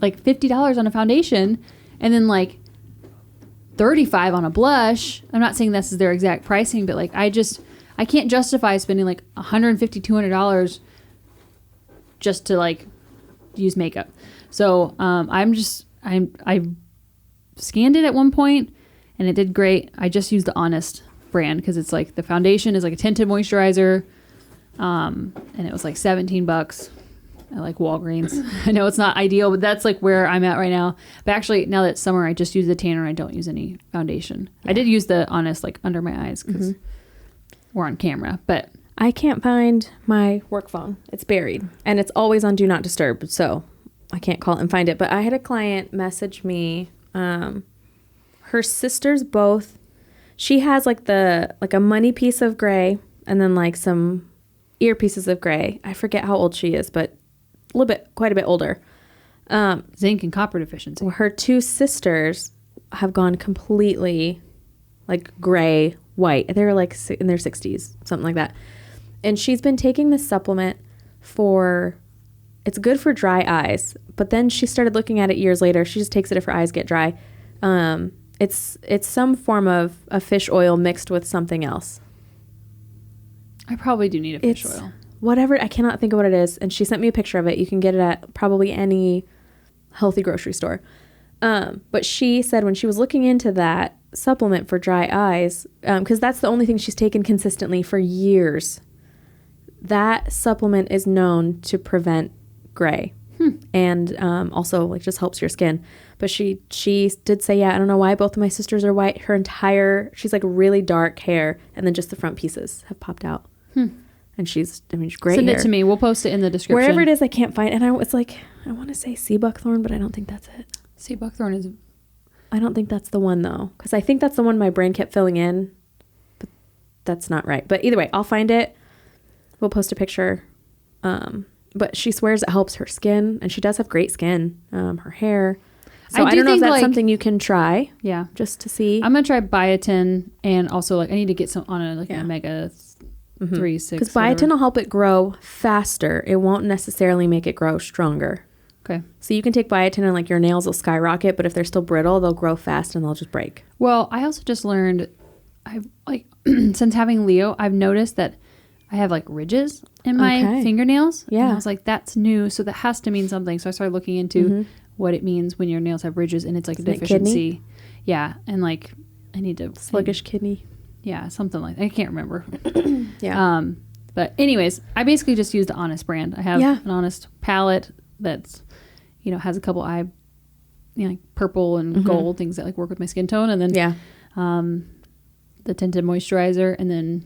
$50 on a foundation and then $35 on a blush. I'm not saying this is their exact pricing, but I can't justify spending $150, $200 just to use makeup. So I scanned it at one point and it did great. I just used the Honest brand because it's like the foundation is like a tinted moisturizer. And it was like $17 at like Walgreens. I know it's not ideal, but that's like where I'm at right now. But actually, now that it's summer, I just use the tanner and I don't use any foundation. Yeah. I did use the Honest like under my eyes because we're on camera, but I can't find my work phone. It's buried and it's always on Do Not Disturb. So I can't call it and find it. But I had a client message me. Her sisters both, she has like a money piece of gray and then like some ear pieces of gray. I forget how old she is, but quite a bit older. Zinc and copper deficiency. Her two sisters have gone completely like gray, white. They're like in their 60s, something like that. And she's been taking this supplement it's good for dry eyes. But then she started looking at it years later. She just takes it if her eyes get dry. It's some form of a fish oil mixed with something else. I probably do need a fish oil. Whatever. I cannot think of what it is. And she sent me a picture of it. You can get it at probably any healthy grocery store. But she said when she was looking into that supplement for dry eyes, because that's the only thing she's taken consistently for years, that supplement is known to prevent gray. And also like just helps your skin. But she did say, yeah, I don't know why both of my sisters are white. She's like really dark hair and then just the front pieces have popped out. And she's great. Send it to me. We'll post it in the description. Wherever it is, I can't find. And I want to say sea buckthorn, but I don't think that's it. Sea buckthorn is. I don't think that's the one though, because I think that's the one my brain kept filling in, but that's not right. But either way, I'll find it. We'll post a picture. But she swears it helps her skin, and she does have great skin. Her hair. So I don't know if that's something you can try. Yeah, just to see. I'm gonna try biotin, and also like I need to get some on an omega 3, 6. Because biotin will help it grow faster. It won't necessarily make it grow stronger. Okay. So you can take biotin and like your nails will skyrocket, but if they're still brittle, they'll grow fast and they'll just break. Well, I also just learned, I've like since having Leo, I've noticed that I have like ridges in my fingernails. Yeah. And I was like, that's new, so that has to mean something. So I started looking into what it means when your nails have ridges, and it's like a deficiency. Kidney? Yeah, and like I need to sluggish kidney. Yeah, something like that. I can't remember. Yeah. But anyways, I basically just use the Honest brand. I have an Honest palette that's, has a couple like purple and gold things that like work with my skin tone, and then the tinted moisturizer, and then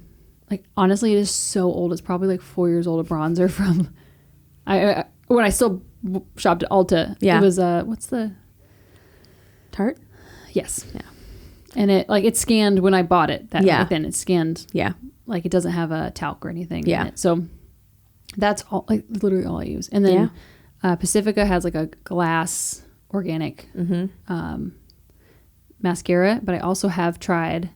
like honestly, it is so old. It's probably like 4 years old. A bronzer from when I still shopped at Ulta. Yeah. It was what's the Tarte? Yes. Yeah. And it's scanned when I bought it. Then it's scanned. Yeah. Like it doesn't have a talc or anything. Yeah. In it. So that's all, like literally all I use. And then Pacifica has like a glass organic mascara, but I also have tried.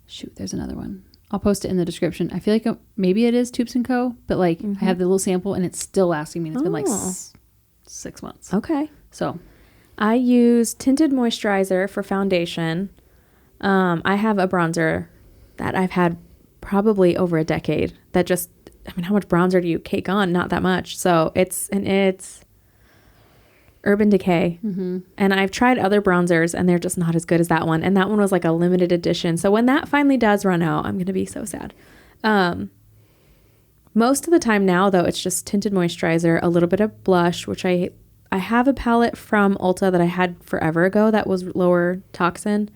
Shoot, there's another one. I'll post it in the description. I feel like maybe it is Tubes & Co., but like I have the little sample and it's still lasting me. And it's been like 6 months. Okay. So I use tinted moisturizer for foundation. I have a bronzer that I've had probably over a decade that just, how much bronzer do you cake on? Not that much. So it's Urban Decay. And I've tried other bronzers and they're just not as good as that one. And that one was like a limited edition. So when that finally does run out, I'm going to be so sad. Most of the time now though, it's just tinted moisturizer, a little bit of blush, which I have a palette from Ulta that I had forever ago that was lower toxin.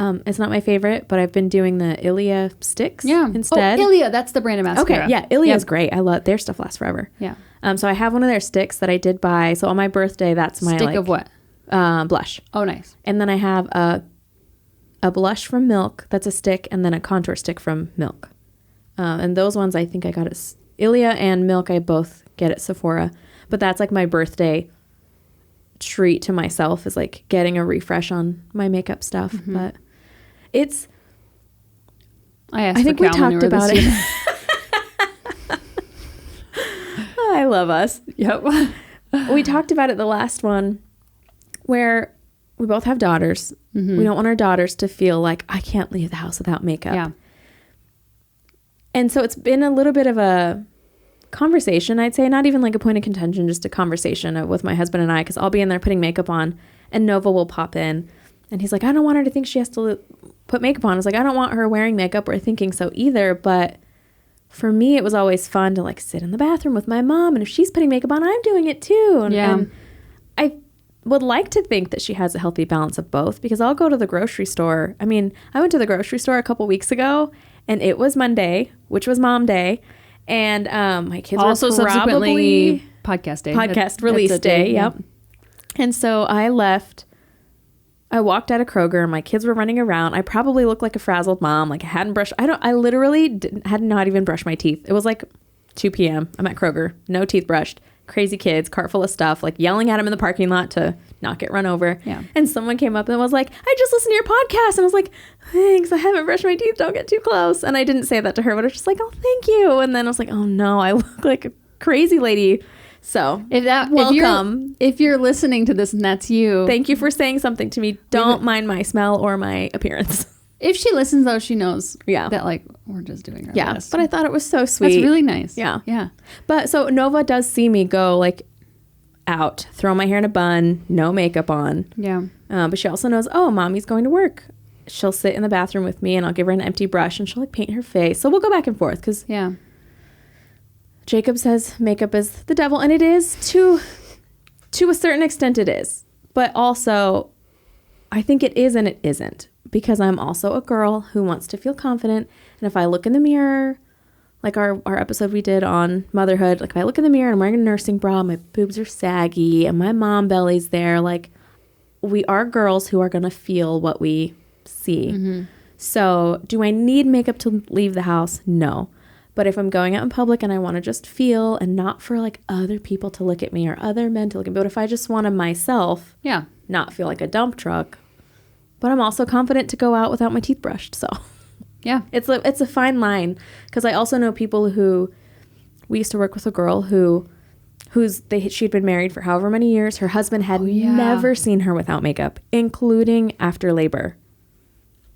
It's not my favorite, but I've been doing the Aileeah sticks instead. Oh, Aileeah, that's the brand of mascara. Okay, yeah, Aileeah's great. I love their stuff lasts forever. Yeah. So I have one of their sticks that I did buy. So on my birthday, that's my stick of what? Blush. Oh, nice. And then I have a blush from Milk that's a stick, and then a contour stick from Milk. And those ones I think I got at Aileeah and Milk. I both get at Sephora, but that's like my birthday treat to myself is like getting a refresh on my makeup stuff. But I think we talked about it. I love us. Yep. We talked about it the last one where we both have daughters. We don't want our daughters to feel like I can't leave the house without makeup. Yeah. And so it's been a little bit of a conversation, I'd say, not even like a point of contention, just a conversation with my husband and I, because I'll be in there putting makeup on and Nova will pop in and he's like, I don't want her to think she has to put makeup on. I was like, I don't want her wearing makeup or thinking so either. But for me, it was always fun to like sit in the bathroom with my mom. And if she's putting makeup on, I'm doing it too. And I would like to think that she has a healthy balance of both, because I'll go to the grocery store. I mean, I went to the grocery store a couple weeks ago and it was Monday, which was Mom Day. And my kids also were subsequently podcast day. Podcast release day. Yep. And so I walked out of Kroger and my kids were running around. I probably looked like a frazzled mom. Like I hadn't brushed. I literally had not even brushed my teeth. It was like 2 p.m. I'm at Kroger, no teeth brushed, crazy kids, cart full of stuff, like yelling at them in the parking lot to not get run over. Yeah. And someone came up and was like, I just listened to your podcast. And I was like, thanks. I haven't brushed my teeth. Don't get too close. And I didn't say that to her, but I was just like, oh, thank you. And then I was like, oh no, I look like a crazy lady. So welcome. If you're listening to this and that's you. Thank you for saying something to me. Don't mind my smell or my appearance. If she listens though, she knows that like we're just doing our best. But I thought it was so sweet. That's really nice. Yeah. Yeah. But so Nova does see me go like out, throw my hair in a bun, no makeup on. Yeah. But she also knows, oh, mommy's going to work. She'll sit in the bathroom with me and I'll give her an empty brush and she'll like paint her face. So we'll go back and forth because Jacob says makeup is the devil, and it is to a certain extent it is. But also I think it is and it isn't, because I'm also a girl who wants to feel confident. And if I look in the mirror, like our episode we did on motherhood, like if I look in the mirror and I'm wearing a nursing bra, my boobs are saggy and my mom belly's there, like we are girls who are going to feel what we see. Mm-hmm. So do I need makeup to leave the house? No. But if I'm going out in public and I want to just feel, and not for like other people to look at me or other men to look at me, but if I just want to myself not feel like a dump truck, but I'm also confident to go out without my teeth brushed. So yeah, it's a fine line, because I also know people who, we used to work with a girl she'd been married for however many years. Her husband had never seen her without makeup, including after labor.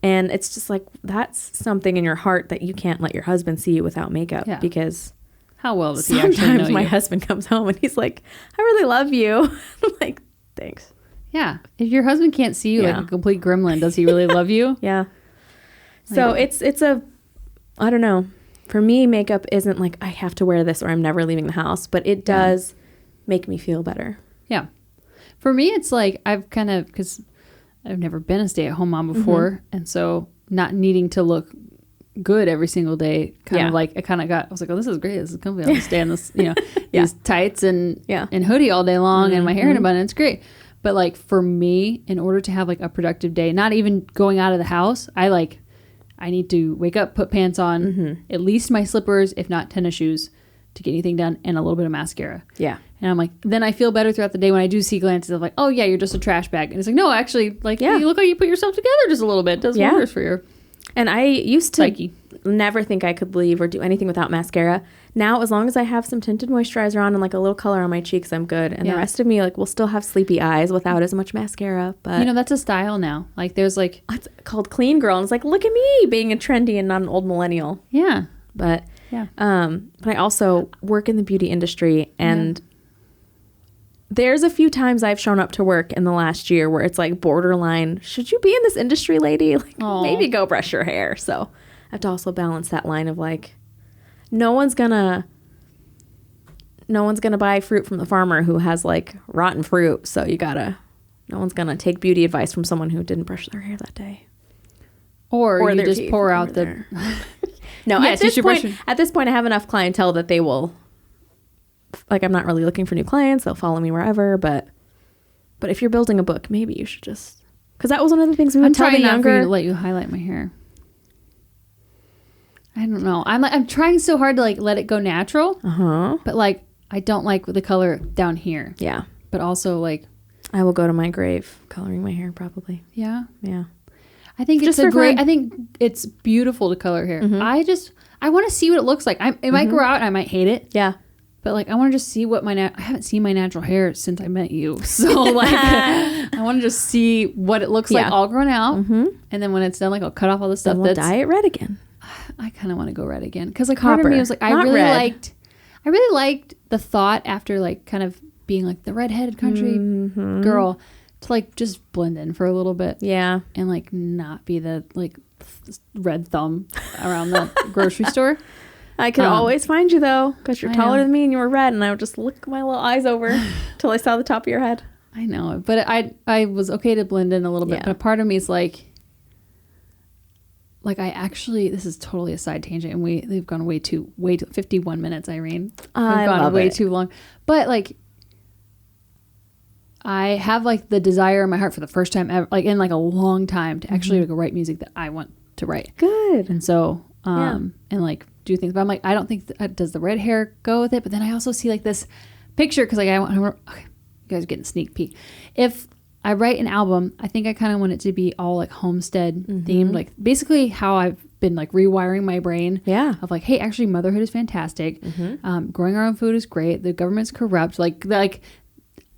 And it's just like, that's something in your heart that you can't let your husband see you without makeup, because how well does he actually know you? Sometimes my husband comes home and he's like, I really love you. I'm like, thanks. Yeah. If your husband can't see you like a complete gremlin, does he really love you? Yeah. So it's I don't know. For me, makeup isn't like I have to wear this or I'm never leaving the house, but it does make me feel better. Yeah. For me, it's like because I've never been a stay-at-home mom before. Mm-hmm. And so not needing to look good every single day, I was like, oh, this is great. This is comfy. I'll just stay in this, these tights and hoodie all day long and my hair in a bun. It's great. But like for me, in order to have like a productive day, not even going out of the house, I need to wake up, put pants on, at least my slippers, if not tennis shoes, to get anything done, and a little bit of mascara. Yeah. And I'm like, then I feel better throughout the day when I do see glances of like, oh yeah, you're just a trash bag. And it's like, no, actually, like, you look like you put yourself together just a little bit. It does wonders for your And I used to psyche. Never think I could leave or do anything without mascara. Now, as long as I have some tinted moisturizer on and like a little color on my cheeks, I'm good. And the rest of me, like, will still have sleepy eyes without as much mascara. But that's a style now. Like, there's like, it's called clean girl, and it's like, look at me being a trendy and not an old millennial. Yeah. But but I also work in the beauty industry, and there's a few times I've shown up to work in the last year where it's like borderline, should you be in this industry, lady? Like, maybe go brush your hair. So I have to also balance that line of like, no one's gonna buy fruit from the farmer who has like rotten fruit. So no one's gonna take beauty advice from someone who didn't brush their hair that day. Or you just pour out the... No, at this point, I have enough clientele that they will, like, I'm not really looking for new clients. They'll follow me wherever. But if you're building a book, maybe you should just, because that was one of the things we would tell the younger. I'm trying not to let you highlight my hair. I don't know. I'm trying so hard to like let it go natural. But like, I don't like the color down here. Yeah. But also like, I will go to my grave coloring my hair probably. Yeah. Yeah. I think it's I think it's beautiful to color hair. I want to see what it looks like. It might grow out and I might hate it. Yeah. But like, I want to just see what I haven't seen my natural hair since I met you. So like, I want to just see what it looks like all grown out. And then when it's done, like I'll cut off all the stuff. Then we'll dye it red again. I kind of want to go red again. Cause like part of me was like, I really liked the thought after like kind of being like the redheaded country girl to like just blend in for a little bit. Yeah. And like not be the like red thumb around the grocery store. I could always find you though, because you're taller know. than me and you were red, and I would just look my little eyes over till I saw the top of your head. I know, but I was okay to blend in a little bit. Yeah. But part of me is like I actually, this is totally a side tangent, and we've gone way too 51 minutes, Irene. We've gone way too long. But like I have like the desire in my heart for the first time ever, like in like a long time, to actually like write music that I want to write. Good. And so and like do things, but I'm like, I don't think does the red hair go with it? But then I also see like this picture, because like okay, you guys are getting a sneak peek. If I write an album, I think I kind of want it to be all like homestead themed, like basically how I've been like rewiring my brain. Yeah. Of like, hey, actually motherhood is fantastic. Growing our own food is great. The government's corrupt. Like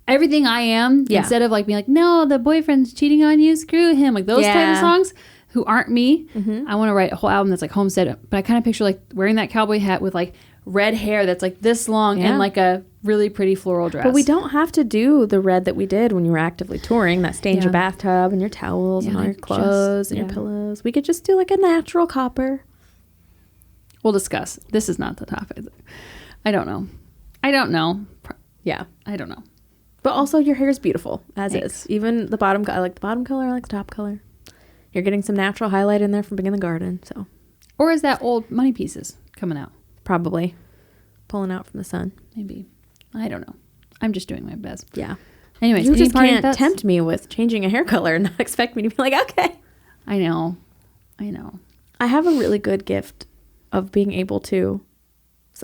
everything I am, instead of like being like, no, the boyfriend's cheating on you, screw him. Like those type of songs who aren't me. I want to write a whole album that's like homestead. But I kind of picture like wearing that cowboy hat with like red hair that's like this long and like a really pretty floral dress. But we don't have to do the red that we did when you were actively touring, that stains your bathtub and your towels and all your clothes and your pillows. We could just do like a natural copper. We'll discuss. This is not the topic. I don't know. Yeah. I don't know. But also your hair is beautiful as Thanks. is. Even the bottom, I like the bottom color, I like the top color. You're getting some natural highlight in there from being in the garden, so. Or is that old money pieces coming out? Probably. Pulling out from the sun. Maybe. I don't know. I'm just doing my best. Yeah. Anyways, you just can't tempt me with changing a hair color and not expect me to be like, okay. I know. I have a really good gift of being able to,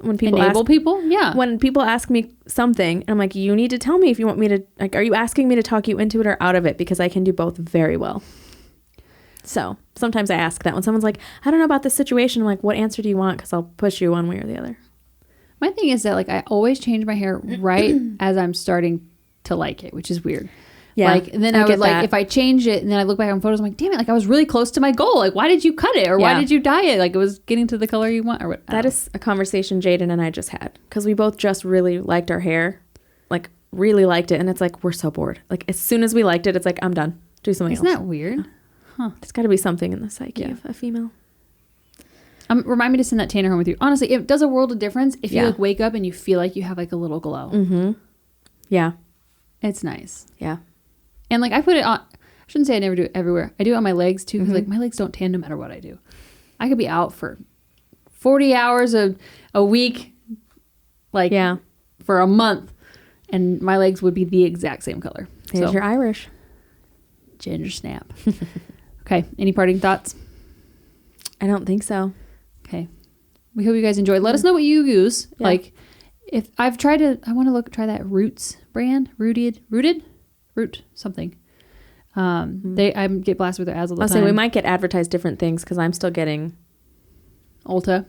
when people enable people? Yeah. When people ask me something, I'm like, you need to tell me if you want me to, like, are you asking me to talk you into it or out of it? Because I can do both very well. So sometimes I ask that when someone's like, I don't know about this situation. I'm like, what answer do you want? Because I'll push you one way or the other. My thing is that like I always change my hair right as I'm starting to like it, which is weird. Yeah. Like, and then I would like, that. if I change it and then I look back on photos, I'm like, damn it, like I was really close to my goal. Like, why did you cut it? Or why did you dye it? Like it was getting to the color you want or what? That is a conversation Jaden and I just had. Because we both just really liked our hair. Like really liked it. And it's like, we're so bored. Like as soon as we liked it, it's like, I'm done. Do something else. Isn't that weird? Huh. There's got to be something in the psyche of a female. Remind me to send that Tanner home with you. Honestly, it does a world of difference if you like wake up and you feel like you have like a little glow. Mm-hmm. Yeah. It's nice. Yeah. And like I put it on, I shouldn't say I never do it everywhere. I do it on my legs too, because like my legs don't tan no matter what I do. I could be out for 40 hours a week, like for a month, and my legs would be the exact same color. There's your Irish. Ginger snap. Okay. Any parting thoughts? I don't think so. Okay. We hope you guys enjoy. Let us know what you use. Yeah. Like if I've tried to, I want to try that Roots brand, Root something. I get blasted with their ads all the time. I'll say we might get advertised different things because I'm still getting Ulta,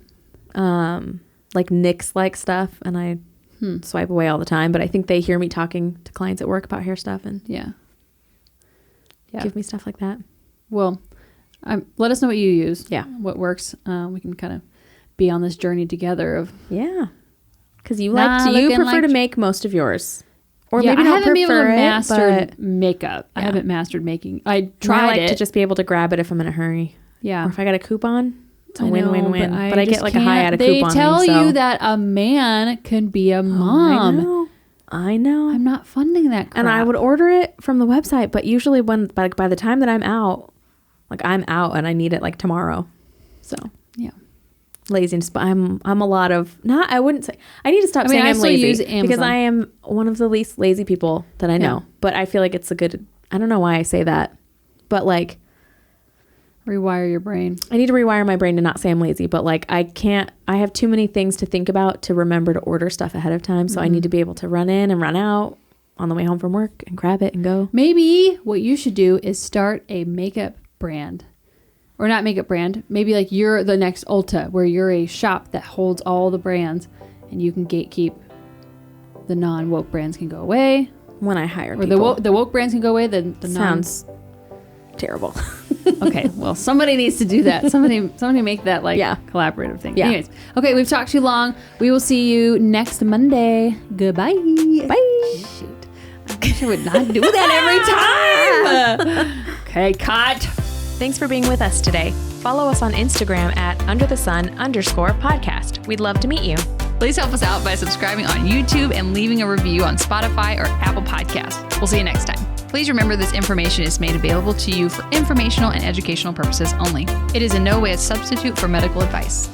like NYX like stuff, and I swipe away all the time. But I think they hear me talking to clients at work about hair stuff and give me stuff like that. Well, let us know what you use. Yeah, what works. We can kind of be on this journey together of because you prefer to make most of yours. Or maybe I not haven't been able to master but makeup. I haven't mastered making. I tried to just be able to grab it if I'm in a hurry. Yeah. Or if I got a coupon, it's a win-win-win. But I get like a high out of coupon. They tell you so. that a man can be a mom. I know. I'm not funding that crap. And I would order it from the website, but usually by the time that I'm out, I'm out and I need it like tomorrow. So laziness, but I'm a lot of I wouldn't say I need to stop saying I'm lazy because I am one of the least lazy people that I know. But I feel like it's a good. I don't know why I say that, but like rewire your brain. I need to rewire my brain to not say I'm lazy, but like I can't. I have too many things to think about to remember to order stuff ahead of time. So I need to be able to run in and run out on the way home from work and grab it and go. Maybe what you should do is start a makeup brand. Or not makeup brand. Maybe like you're the next Ulta, where you're a shop that holds all the brands, and you can gatekeep. The non-woke brands can go away. When I hire people. Or the woke brands can go away. The sounds terrible. Okay, well, somebody needs to do that. Somebody make that collaborative thing. Yeah. Anyways, okay, we've talked too long. We will see you next Monday. Goodbye. Bye. Shoot. I would not do that every time. Okay, cut. Thanks for being with us today. Follow us on Instagram at @underthesun_podcast. We'd love to meet you. Please help us out by subscribing on YouTube and leaving a review on Spotify or Apple Podcasts. We'll see you next time. Please remember this information is made available to you for informational and educational purposes only. It is in no way a substitute for medical advice.